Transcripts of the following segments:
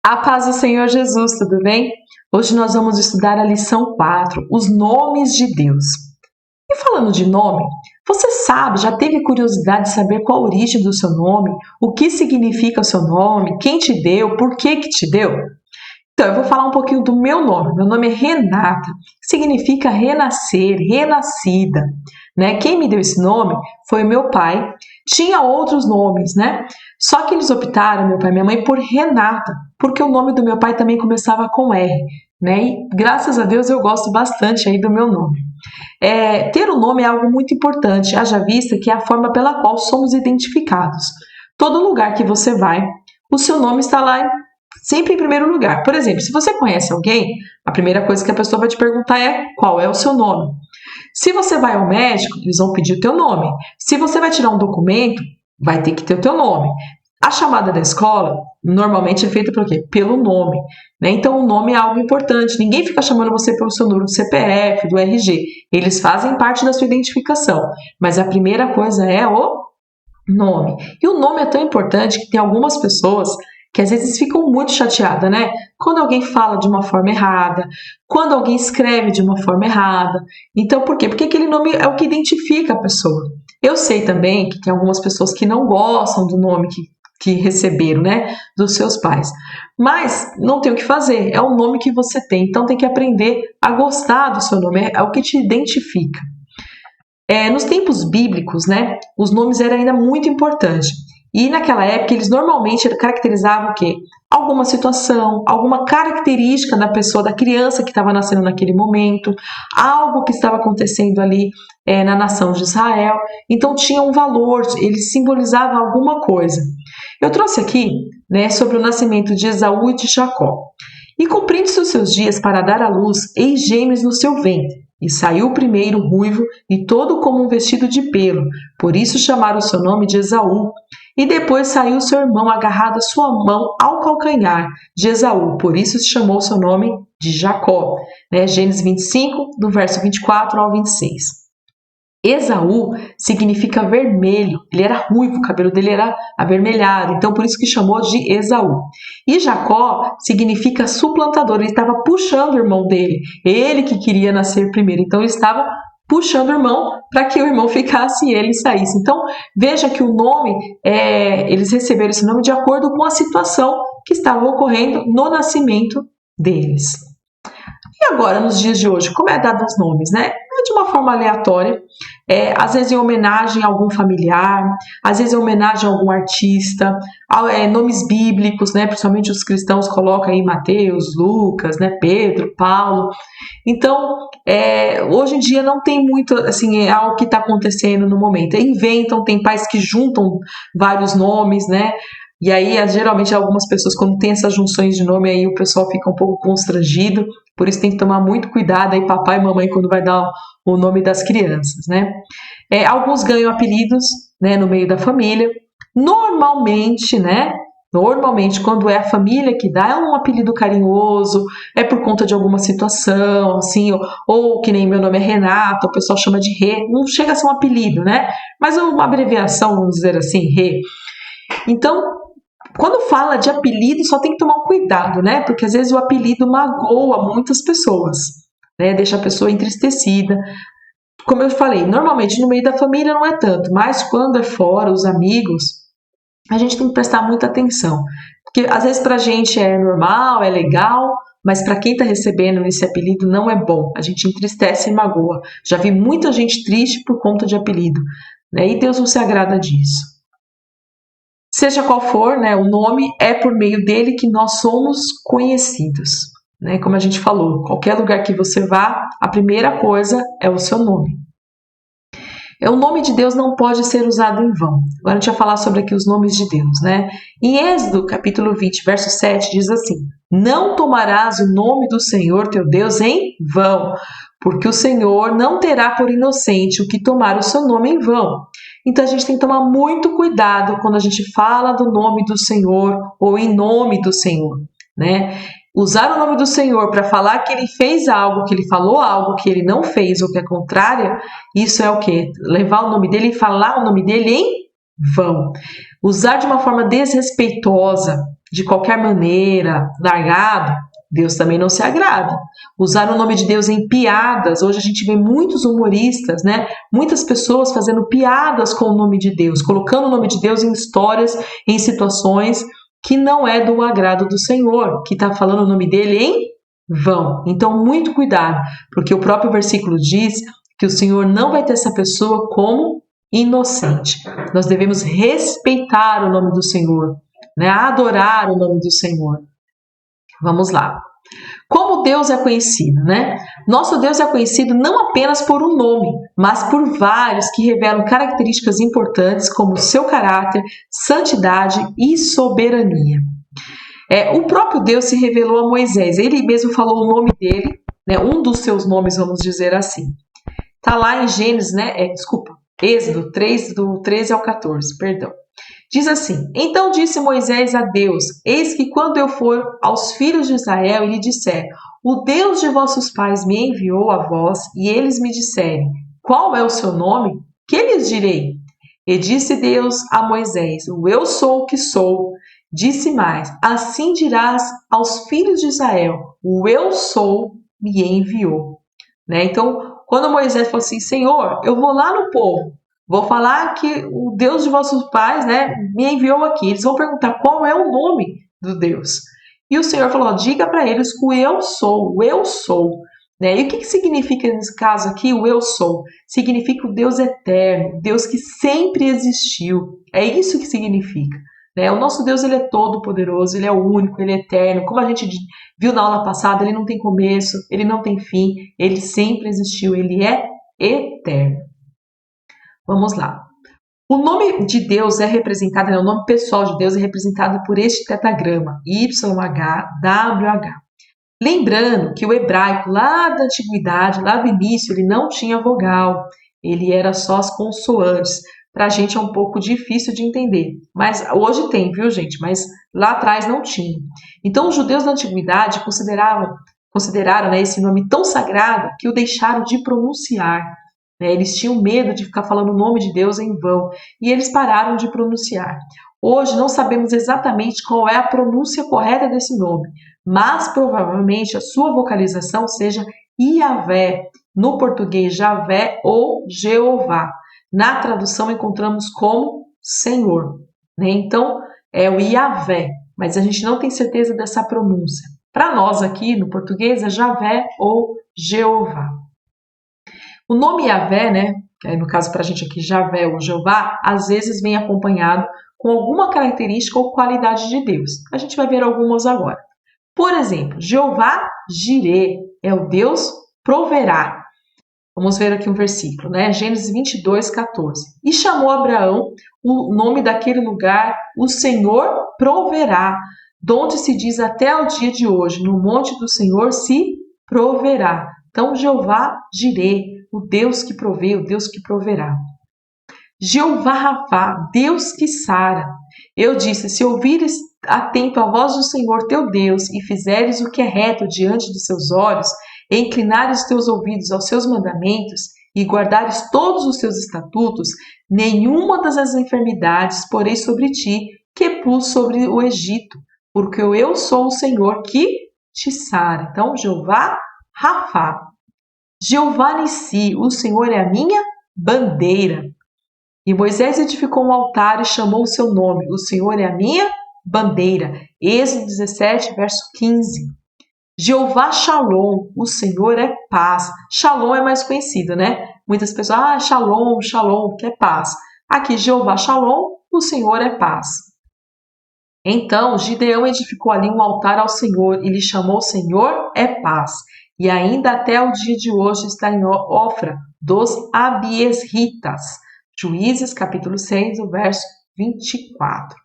A paz do Senhor Jesus, tudo bem? Hoje nós vamos estudar a lição 4, os nomes de Deus. E falando de nome, você sabe, já teve curiosidade de saber qual a origem do seu nome, o que significa o seu nome, quem te deu, por que te deu? Então, eu vou falar um pouquinho do meu nome. Meu nome é Renata, que significa renascer, renascida. Né? Quem me deu esse nome foi o meu pai. Tinha outros nomes, né? Só que eles optaram, meu pai e minha mãe, por Renata, porque o nome do meu pai também começava com R. Né? E graças a Deus eu gosto bastante aí do meu nome. Ter um nome é algo muito importante, haja vista que é a forma pela qual somos identificados. Todo lugar que você vai, o seu nome está lá sempre em primeiro lugar. Por exemplo, se você conhece alguém, a primeira coisa que a pessoa vai te perguntar é qual é o seu nome. Se você vai ao médico, eles vão pedir o teu nome. Se você vai tirar um documento, vai ter que ter o teu nome. A chamada da escola normalmente é feita por quê? Pelo nome. Né? Então, o nome é algo importante. Ninguém fica chamando você pelo seu número do CPF, do RG. Eles fazem parte da sua identificação. Mas a primeira coisa é o nome. E o nome é tão importante que tem algumas pessoas que às vezes ficam muito chateadas, né? Quando alguém fala de uma forma errada, quando alguém escreve de uma forma errada. Então, por quê? Porque aquele nome é o que identifica a pessoa. Eu sei também que tem algumas pessoas que não gostam do nome que receberam, né? Dos seus pais. Mas não tem o que fazer, é o nome que você tem. Então, tem que aprender a gostar do seu nome, é o que te identifica. Nos tempos bíblicos, né, os nomes eram ainda muito importantes. E naquela época eles normalmente caracterizavam o quê? Alguma situação, alguma característica da pessoa, da criança que estava nascendo naquele momento, algo que estava acontecendo ali na nação de Israel. Então tinha um valor, ele simbolizava alguma coisa. Eu trouxe aqui, né, sobre o nascimento de Esaú e de Jacó. E cumprindo-se os seus dias para dar à luz, eis gêmeos no seu ventre. E saiu o primeiro ruivo e todo como um vestido de pelo, por isso chamaram o seu nome de Esaú. E depois saiu seu irmão agarrado à sua mão ao calcanhar de Esaú, por isso se chamou o seu nome de Jacó. Né? Gênesis 25, do verso 24 ao 26. Esaú significa vermelho, ele era ruivo, o cabelo dele era avermelhado, então por isso que chamou de Esaú. E Jacó significa suplantador, ele estava puxando o irmão dele, ele que queria nascer primeiro, então ele estava puxando o irmão para que o irmão ficasse e ele saísse. Então veja que o nome, eles receberam esse nome de acordo com a situação que estava ocorrendo no nascimento deles. E agora, nos dias de hoje, como é dado os nomes, né? De uma forma aleatória, às vezes em homenagem a algum familiar, às vezes em homenagem a algum artista, nomes bíblicos, né? Principalmente os cristãos colocam aí Mateus, Lucas, né? Pedro, Paulo. Então, hoje em dia não tem muito, assim, algo que está acontecendo no momento. Inventam, tem pais que juntam vários nomes, né? E aí, geralmente, algumas pessoas, quando tem essas junções de nome, aí o pessoal fica um pouco constrangido, por isso tem que tomar muito cuidado aí, papai e mamãe, quando vai dar o nome das crianças, né? Alguns ganham apelidos, né, no meio da família. Normalmente, né? Normalmente, quando é a família que dá, é um apelido carinhoso, é por conta de alguma situação, assim, ou que nem meu nome é Renata, o pessoal chama de Rê, não chega a ser um apelido, né? Mas é uma abreviação, vamos dizer assim, Rê. Então, quando fala de apelido, só tem que tomar um cuidado, né? Porque às vezes o apelido magoa muitas pessoas, né? Deixa a pessoa entristecida. Como eu falei, normalmente no meio da família não é tanto, mas quando é fora, os amigos, a gente tem que prestar muita atenção. Porque às vezes pra gente é normal, é legal, mas para quem está recebendo esse apelido não é bom. A gente entristece e magoa. Já vi muita gente triste por conta de apelido, né? E Deus não se agrada disso. Seja qual for, né, o nome é por meio dele que nós somos conhecidos. Né? Como a gente falou, qualquer lugar que você vá, a primeira coisa é o seu nome. O nome de Deus não pode ser usado em vão. Agora a gente vai falar sobre aqui os nomes de Deus. Né? Em Êxodo, capítulo 20, verso 7, diz assim: não tomarás o nome do Senhor teu Deus em vão, porque o Senhor não terá por inocente o que tomar o seu nome em vão. Então a gente tem que tomar muito cuidado quando a gente fala do nome do Senhor ou em nome do Senhor, né? Usar o nome do Senhor para falar que ele fez algo, que ele falou algo que ele não fez ou que é contrária, isso é o quê? Levar o nome dele e falar o nome dele em vão. Usar de uma forma desrespeitosa, de qualquer maneira, largado, Deus também não se agrada. Usar o nome de Deus em piadas, hoje a gente vê muitos humoristas, né? Muitas pessoas fazendo piadas com o nome de Deus, colocando o nome de Deus em histórias, em situações que não é do agrado do Senhor, que está falando o nome dele em vão. Então, muito cuidado, porque o próprio versículo diz que o Senhor não vai ter essa pessoa como inocente. Nós devemos respeitar o nome do Senhor, né? Adorar o nome do Senhor. Vamos lá. Como Deus é conhecido, né? Nosso Deus é conhecido não apenas por um nome, mas por vários que revelam características importantes como seu caráter, santidade e soberania. O próprio Deus se revelou a Moisés, ele mesmo falou o nome dele, né? Um dos seus nomes, vamos dizer assim. Está lá em Gênesis, né? Êxodo 3, do 13 ao 14, perdão. Diz assim: Então disse Moisés a Deus: Eis que quando eu for aos filhos de Israel e lhe disser: O Deus de vossos pais me enviou a vós, e eles me disserem: Qual é o seu nome? Que lhes direi? E disse Deus a Moisés: O eu sou o que sou. Disse mais: Assim dirás aos filhos de Israel: O eu sou me enviou. Né? Então, quando Moisés falou assim: Senhor, eu vou lá no povo, vou falar que o Deus de vossos pais, né, me enviou aqui. Eles vão perguntar qual é o nome do Deus. E o Senhor falou: diga para eles que o eu sou, o eu sou. Né? E o que significa nesse caso aqui o eu sou? Significa o Deus eterno, Deus que sempre existiu. É isso que significa. Né? O nosso Deus, ele é todo poderoso, ele é o único, ele é eterno. Como a gente viu na aula passada, ele não tem começo, ele não tem fim, ele sempre existiu, ele é eterno. Vamos lá. O nome de Deus é representado, o nome pessoal de Deus é representado por este tetragrama, YHWH. Lembrando que o hebraico lá da antiguidade, lá do início, ele não tinha vogal, ele era só as consoantes. Para a gente é um pouco difícil de entender, mas hoje tem, viu gente? Mas lá atrás não tinha. Então os judeus da antiguidade consideraram, né, esse nome tão sagrado que o deixaram de pronunciar. Né? Eles tinham medo de ficar falando o nome de Deus em vão e eles pararam de pronunciar. Hoje não sabemos exatamente qual é a pronúncia correta desse nome, mas provavelmente a sua vocalização seja Iavé, no português Javé ou Jeová. Na tradução encontramos como Senhor. Né? Então é o Iavé, mas a gente não tem certeza dessa pronúncia. Para nós aqui no português é Javé ou Jeová. O nome Iavé, né, no caso para a gente aqui Javé ou Jeová, às vezes vem acompanhado com alguma característica ou qualidade de Deus. A gente vai ver algumas agora. Por exemplo, Jeová Jireh é o Deus proverá. Vamos ver aqui um versículo, né? Gênesis 22, 14. E chamou Abraão o nome daquele lugar, o Senhor proverá, donde se diz até o dia de hoje, no monte do Senhor se proverá. Então, Jeová Jireh, o Deus que provê, o Deus que proverá. Jeová Rafá, Deus que sara. Eu disse: se ouvires atento a voz do Senhor teu Deus e fizeres o que é reto diante de seus olhos, e inclinares os teus ouvidos aos seus mandamentos e guardares todos os seus estatutos, nenhuma das enfermidades porei sobre ti que pus sobre o Egito, porque eu sou o Senhor que te sara. Então, Jeová Rafá. Jeová Nissi, o Senhor é a minha bandeira. E Moisés edificou um altar e chamou o seu nome, o Senhor é a minha bandeira. Êxodo 17, verso 15. Jeová Shalom, o Senhor é paz. Shalom é mais conhecido, né? Muitas pessoas, Shalom, Shalom, que é paz. Aqui, Jeová Shalom, o Senhor é paz. Então, Gideão edificou ali um altar ao Senhor e lhe chamou Senhor é paz. E ainda até o dia de hoje está em Ofra dos Abiesritas. Juízes, capítulo 6, o verso 24.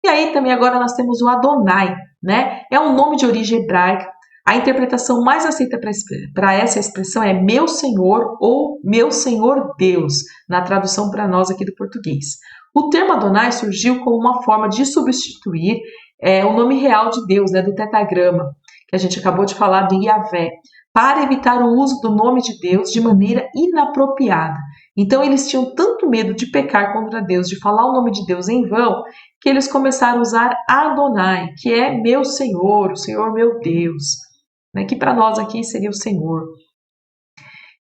E aí também agora nós temos o Adonai, né? É um nome de origem hebraica. A interpretação mais aceita para essa expressão é meu Senhor ou meu Senhor Deus, na tradução para nós aqui do português. O termo Adonai surgiu como uma forma de substituir o nome real de Deus, né, do tetragrama, que a gente acabou de falar do Iavé, para evitar o uso do nome de Deus de maneira inapropriada. Então eles tinham tanto medo de pecar contra Deus, de falar o nome de Deus em vão, que eles começaram a usar Adonai, que é meu Senhor, o Senhor meu Deus, né? Que para nós aqui seria o Senhor.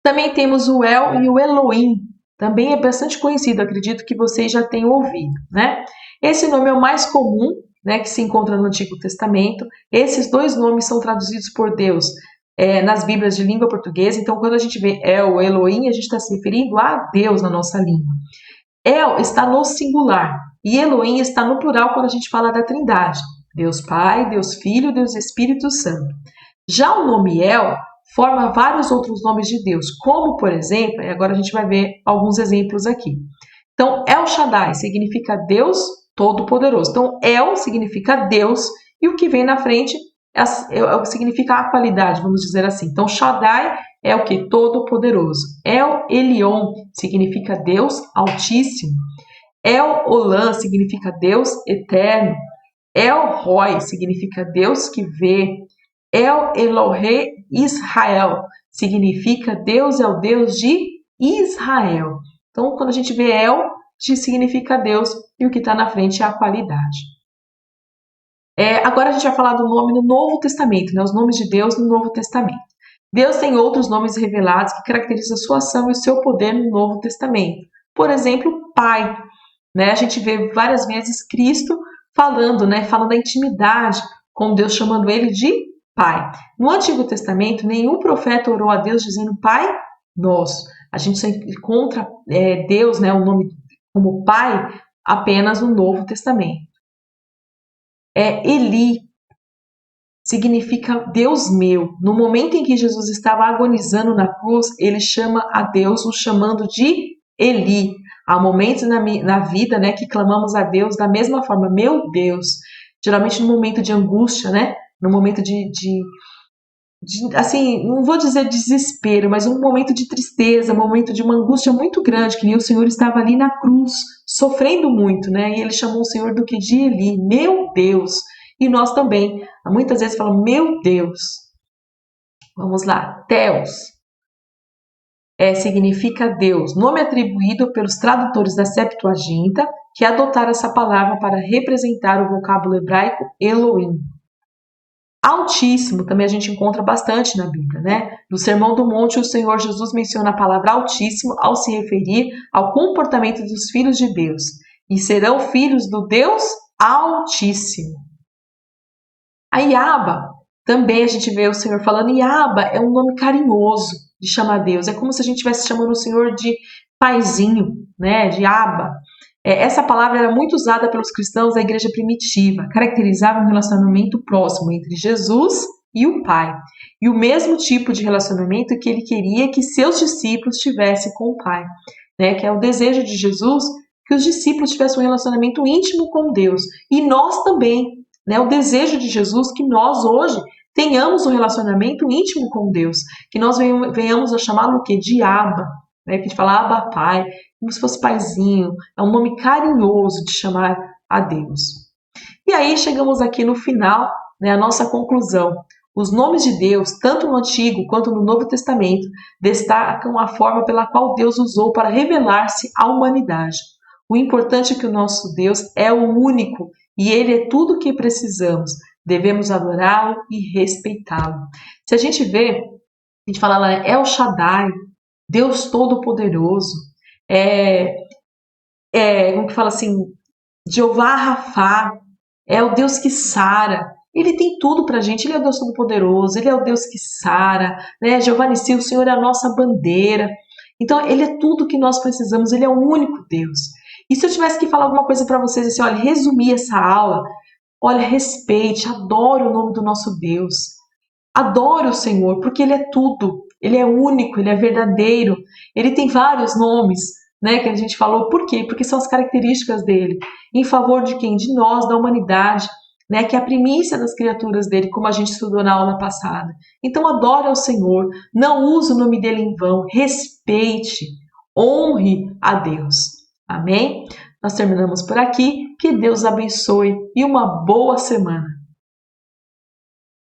Também temos o El e o Elohim, também é bastante conhecido, acredito que vocês já tenham ouvido, né? Esse nome é o mais comum, né, que se encontra no Antigo Testamento. Esses dois nomes são traduzidos por Deus nas Bíblias de língua portuguesa. Então, quando a gente vê El, Elohim, a gente está se referindo a Deus na nossa língua. El está no singular e Elohim está no plural quando a gente fala da Trindade. Deus Pai, Deus Filho, Deus Espírito Santo. Já o nome El forma vários outros nomes de Deus, como, por exemplo, e agora a gente vai ver alguns exemplos aqui. Então, El Shaddai significa Deus Todo-Poderoso. Então, El significa Deus e o que vem na frente significa a qualidade, vamos dizer assim. Então, Shaddai é o que? Todo-Poderoso. El Elyon significa Deus Altíssimo. El Olam significa Deus Eterno. El Roi significa Deus que vê. El Elohe Israel significa Deus é o Deus de Israel. Então, quando a gente vê El, significa Deus e o que está na frente é a qualidade. Agora a gente vai falar do nome no Novo Testamento, né? Os nomes de Deus no Novo Testamento. Deus tem outros nomes revelados que caracterizam a sua ação e o seu poder no Novo Testamento. Por exemplo, Pai. Né? A gente vê várias vezes Cristo falando, né? Falando da intimidade com Deus, chamando ele de Pai. No Antigo Testamento, nenhum profeta orou a Deus dizendo Pai Nosso. A gente só encontra Deus, né, o nome como Pai, apenas no Novo Testamento. Eli significa Deus meu. No momento em que Jesus estava agonizando na cruz, ele chama a Deus, o chamando de Eli. Há momentos na vida, né, que clamamos a Deus da mesma forma, meu Deus. Geralmente no momento de angústia, né, no momento de assim, não vou dizer desespero, mas um momento de tristeza, um momento de uma angústia muito grande, que nem o Senhor estava ali na cruz, sofrendo muito, né? E ele chamou o Senhor do que de Eli, meu Deus. E nós também, muitas vezes falamos, meu Deus. Vamos lá, Theos. Significa Deus, nome atribuído pelos tradutores da Septuaginta, que adotaram essa palavra para representar o vocábulo hebraico Elohim. Altíssimo, também a gente encontra bastante na Bíblia, né? No Sermão do Monte, o Senhor Jesus menciona a palavra Altíssimo ao se referir ao comportamento dos filhos de Deus. E serão filhos do Deus Altíssimo. A Yaba, também a gente vê o Senhor falando, Yaba é um nome carinhoso de chamar Deus. É como se a gente estivesse chamando o Senhor de paizinho, né? De Abba. Essa palavra era muito usada pelos cristãos da igreja primitiva, caracterizava um relacionamento próximo entre Jesus e o Pai, e o mesmo tipo de relacionamento que ele queria que seus discípulos tivessem com o Pai, né? Que é o desejo de Jesus, que os discípulos tivessem um relacionamento íntimo com Deus, e nós também, né? O desejo de Jesus que nós hoje tenhamos um relacionamento íntimo com Deus, que nós venhamos a chamá-lo de Abba, né? Que a gente fala Abba Pai, como se fosse paizinho, é um nome carinhoso de chamar a Deus. E aí chegamos aqui no final, né, a nossa conclusão. Os nomes de Deus, tanto no Antigo quanto no Novo Testamento, destacam a forma pela qual Deus usou para revelar-se à humanidade. O importante é que o nosso Deus é o único e Ele é tudo o que precisamos. Devemos adorá-lo e respeitá-lo. Se a gente vê, a gente fala lá, El Shaddai, Deus Todo-Poderoso, como que fala assim, Jeová Rafá, é o Deus que sara. Ele tem tudo pra gente, ele é o Deus Todo-Poderoso, ele é o Deus que sara, né? Jeová Nissi, o Senhor é a nossa bandeira. Então, ele é tudo que nós precisamos, ele é o único Deus. E se eu tivesse que falar alguma coisa para vocês, assim, olha, resumir essa aula, olha, respeite, adore o nome do nosso Deus. Adore o Senhor, porque ele é tudo. Ele é único, ele é verdadeiro. Ele tem vários nomes, né, que a gente falou. Por quê? Porque são as características dele. Em favor de quem? De nós, da humanidade, né, que é a primícia das criaturas dele, como a gente estudou na aula passada. Então adore ao Senhor, não use o nome dele em vão, respeite, honre a Deus. Amém? Nós terminamos por aqui. Que Deus abençoe e uma boa semana.